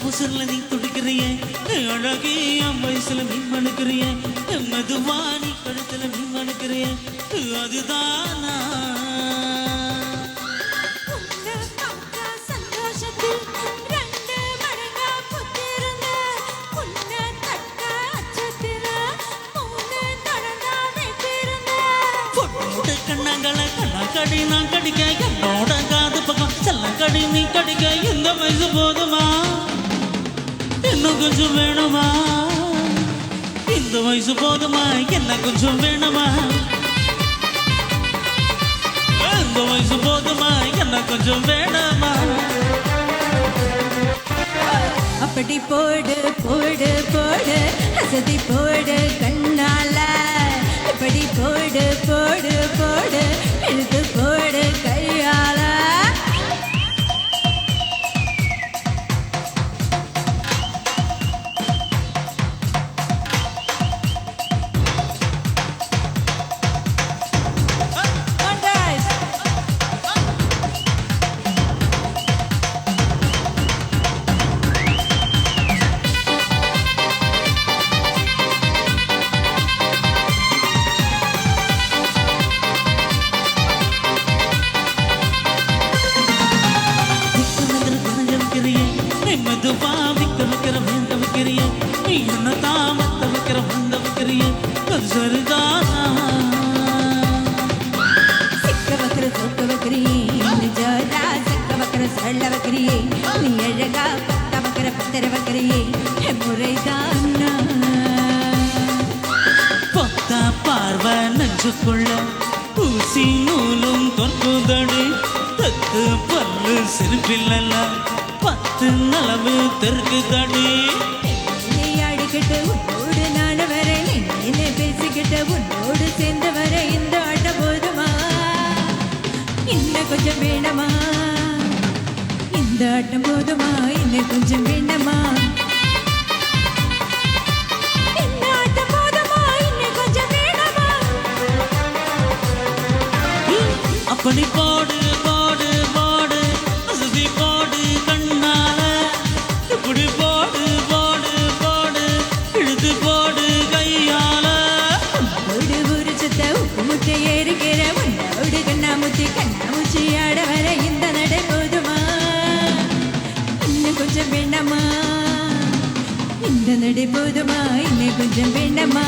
உசுர்ல நீ துடிக்கிறிய அழகே என் வயசுல நீ மனுக்கிறிய மெதுவா நீ கழுத்துல நீ மனுக்கிறிய அதுதானா கண்ணங்களை கண்ணாக்கடி நான் கடிக்க என்னோட காது பக்கம் செல்லக்கடி நீ கடிக்க இந்த வயசு போதுமா இன்னும் கொஞ்சம் வேணுமா இந்த வயசு போதுமா என்ன கொஞ்சம் வேணுமா இந்த வயசு போதுமா என்ன கொஞ்சம் வேணுமா அப்படி போடு போடு போடு அசதி போடு கண்ணால இப்படி போடு போடு போடு இழுத்து போடு கையால மெதுவா விக்க வைக்கிற வேந்த வைக்கிறிய நீ என்ன தாமத்த வைக்கிற வந்த வைக்கிறிய அது சரிதானா சிக்க வைக்கிற சொக்க வைக்கிறியே ஜோரா சிக்க வைக்கிற சள்ள வைக்கிறியே நீ அழகா பத்த வைக்கிற பத்தர வைக்கிறியே முறைதானா பொத்த பார்வை நெஞ்சுக்குள்ள ஊசி நூலும் தொன்புதடி தத்து பல்லு சிரிப்பில்ல பத்து நலவு தெற்கு தடி அடிக்கிட்டு உன்னோடு நான் வரேன் என்ன பேசிக்கிட்ட உன்னோடு சேர்ந்து வர இந்த ஆட்டம் போதுமா இன்னும் கொஞ்சம் வேணுமா இந்த ஆட்டம் போதுமா இன்னும் கொஞ்சம் வேணுமா இந்த ஆட்டம் போதுமா இன்னும் கொஞ்சம் வேணுமா அப்படி போடு போடு போடு அசதி போடு கண்ணால இப்படி போடு போடு போடு இழுத்து போடு கையால ஒரு ஒரு சுத்த உப்பு முட்டை ஏறுகிற உன்னோடு கண்ணாமூச்சி ஆட வர இந்த நடை போதுமா இன்னும் கொஞ்சம் வேண்டாமா இந்த நடை போதுமா இன்னும் கொஞ்சம் வேண்டாமா